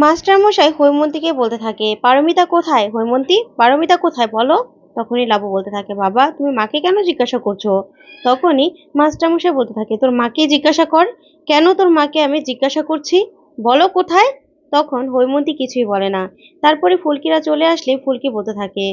মাস্টারমশাই হৈমন্তীকে বলতে থাকে, পারমিতা কোথায়? হৈমন্তী, পারমিতা কোথায় বলো? তখনই লাবু বলতে থাকে, বাবা তুমি মাকে কেন জিজ্ঞাসা করছো? তখনই মাস্টারমশাই বলতে থাকে, তোর মাকে জিজ্ঞাসা কর। কেন তোর মাকে আমি জিজ্ঞাসা করছি? বলো কোথায়? তখন হৈমন্তী কিছুই বলে না। তারপরে ফুলকিরা চলে আসলে ফুলকি বলতে থাকে,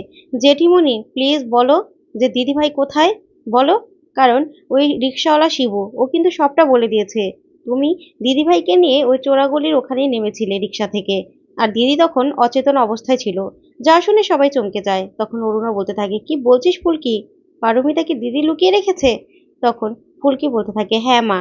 জেঠিমণি প্লিজ বলো যে দিদিভাই কোথায়, বলো। কারণ ওই রিক্সাওয়ালা শিবু ও কিন্তু সবটা বলে দিয়েছে। তুমি দিদিভাইকে নিয়ে ওই চোরাগলির ওখানেই নেমেছিলে রিক্সা থেকে। আর দিদি তখন অচেতন অবস্থায় ছিল। যা শুনে সবাই চমকে যায়। তখন অরুণা বলতে থাকে, কি বলছিস ফুলকি? পারমিতা কি দিদি লুকিয়ে রেখেছে? তখন ফুলকি বলতে থাকে, হ্যাঁ মা।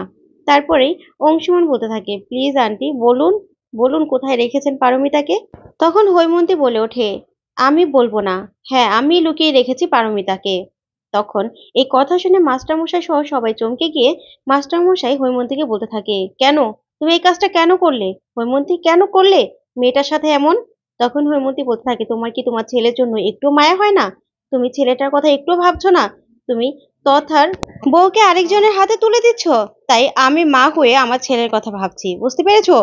তারপরেই অংশুমান বলতে থাকে, প্লিজ আন্টি বলুন, বলুন কোথায় রেখেছেন পারমিতাকে। তখন হৈমন্তী বলে ওঠে, আমি বলবো না। হ্যাঁ আমি লুকিয়ে রেখেছি পারমিতাকে। তখন এই কথা শুনে মাস্টারমশাই সহ সবাই চমকে গিয়ে মাস্টারমশাই হৈমন্তীকে বলতে থাকে, কেন তুমি এই কাজটা কেন করলে? হৈমন্তী কেন করলে মেয়েটার সাথে এমন? তখন হৈমন্তী বলতে থাকে, তোমার কি তোমার ছেলের জন্য একটু মায়া হয় না? তুমি ছেলেটার কথা একটু ভাবছো না? তুমি তথার বউকে আরেকজনের হাতে তুলে দিচ্ছ। তাই আমি মা হয়ে আমার ছেলের কথা ভাবছি, বুঝতে পেরেছো?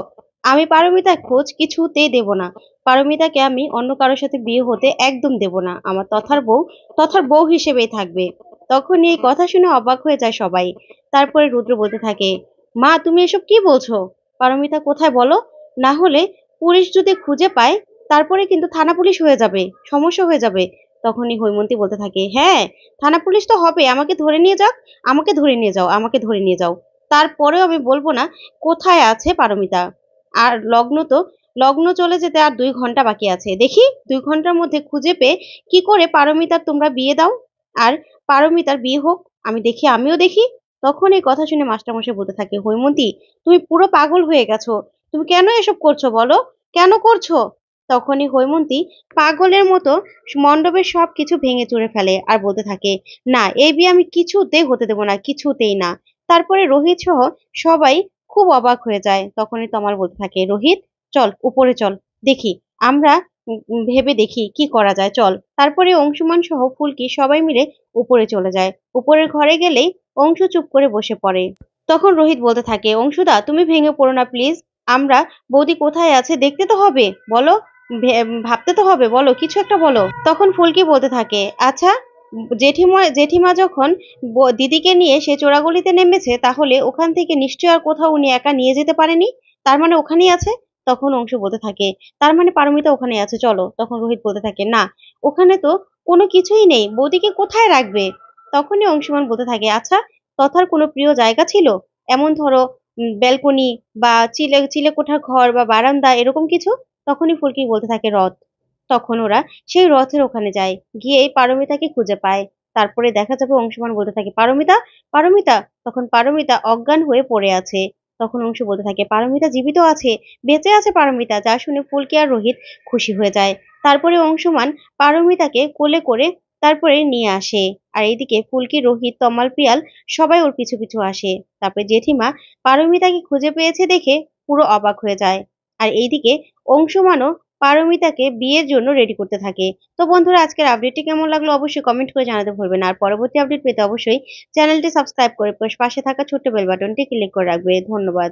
আমি পারমিতার খোঁজ কিছুতেই দেব না। পারমিতাকে আমি অন্য কারোর সাথে বিয়ে হতে একদম দেব না। আমার তথার বউ হিসেবেই থাকবে। তখন এই কথা শুনে অবাক হয়ে যায় সবাই। তারপরে রুদ্র বলতে থাকে, মা তুমি এসব কি বলছো? পারমিতা কোথায় বলো? না হলে পুলিশ যদি খুঁজে পায় তারপরে কিন্তু থানা পুলিশ হয়ে যাবে, সমস্যা হয়ে যাবে। তখনই হৈমন্তী বলতে থাকে, হ্যাঁ থানা পুলিশ তো হবে, আমাকে ধরে নিয়ে যাক, আমাকে ধরে নিয়ে যাও, আমাকে ধরে নিয়ে যাও। তারপরেও আমি বলবো না কোথায় আছে পারমিতা। আর লগ্ন চলে যেতে আর 2 ঘন্টা বাকি আছে। দেখি 2 ঘন্টার মধ্যে খুঁজে পেয়ে কি করে পারমিতার তোমরা বিয়ে দাও। আর পারমিতার বিয়ে হোক, আমি দেখি, আমিও দেখি। তখন এই কথা শুনে মাস্টারমশাই বলতে থাকে, হৈমন্তী তুমি পুরো পাগল হয়ে গেছো। তুমি কেন এসব করছো বলো, কেন করছো? তখনই হৈমন্তী পাগলের মতো মণ্ডপের সবকিছু ভেঙে চুরে ফেলে আর বলতে থাকে, না এই বিয়ে আমি কিছুতেই হতে দেবো না, কিছুতেই না। তারপরে রোহিত সহ সবাই খুব অবাক হয়ে যায়। তখনই তমাল বলতে থাকে, রোহিত চল উপরে চল, দেখি আমরা ভেবে দেখি কি করা যায়, চল। তারপরে অংশুমান সহ ফুলকি সবাই মিলে উপরে চলে যায়। উপরের ঘরে গেলেই অংশু চুপ করে বসে পড়ে। তখন রোহিত বলতে থাকে, অংশুদা তুমি ভেঙে পড়ো না প্লিজ। আমরা বৌদি কোথায় আছে দেখতে তো হবে, বলো। ভাবতে তো হবে, বলো কিছু একটা বলো। তখন ফুলকি বলতে থাকে, আচ্ছা জেঠিমা যখন দিদিকে নিয়ে সে চোরাগলিতে নেমেছে তাহলে ওখান থেকে নিশ্চয় আর কোথাও উনি একা নিয়ে যেতে পারেনি। তার মানে ওখানেই আছে। তখন অংশু বলতে থাকে, তার মানে পারমিতা ওখানে আছে, চলো। তখন রোহিত বলতে থাকে, না ওখানে তো কোনো কিছুই নেই, বৌদিকে কোথায় রাখবে? তখনই অংশুমান বলতে থাকে, আচ্ছা তথার কোনো প্রিয় জায়গা ছিল, এমন ধরো ব্যালকনি বা চিলেকোঠার ঘর বা বারান্দা এরকম কিছু? তখনই ফুলকি বলতে থাকে, রথ। তখন ওরা সেই রথের ওখানে যায়, গিয়ে পারমিতাকে খুঁজে পায়। তারপরে দেখা যাবে অংশুমান বলতে থাকে, পারমিতা, পারমিতা। তখন পারমিতা অজ্ঞান হয়ে পড়ে আছে। তখন অংশু বলতে থাকে, পারমিতা জীবিত আছে, বেঁচে আছে পারমিতা। যা শুনে ফুলকি আর রোহিত খুশি হয়ে যায়। তারপরে অংশুমান পারমিতাকে কোলে করে তারপরে নিয়ে আসে। আর এইদিকে ফুলকি, রোহিত, তমাল, পিয়াল সবাই ওর পিছু পিছু আসে। তারপরে জেঠিমা পারমিতাকে খুঁজে পেয়েছে দেখে পুরো অবাক হয়ে যায়। আর এইদিকে অংশুমানও পারমিতাকে বিয়ের জন্য রেডি করতে থাকে। তো বন্ধুরা আজকের আপডেটটি কেমন লাগলো অবশ্যই কমেন্ট করে জানাতে ভুলবেন না। আর পরবর্তী আপডেট পেতে অবশ্যই চ্যানেলটি সাবস্ক্রাইব করে পাশে থাকা ছোট্ট বেল বাটনটি ক্লিক করে রাখবে। ধন্যবাদ।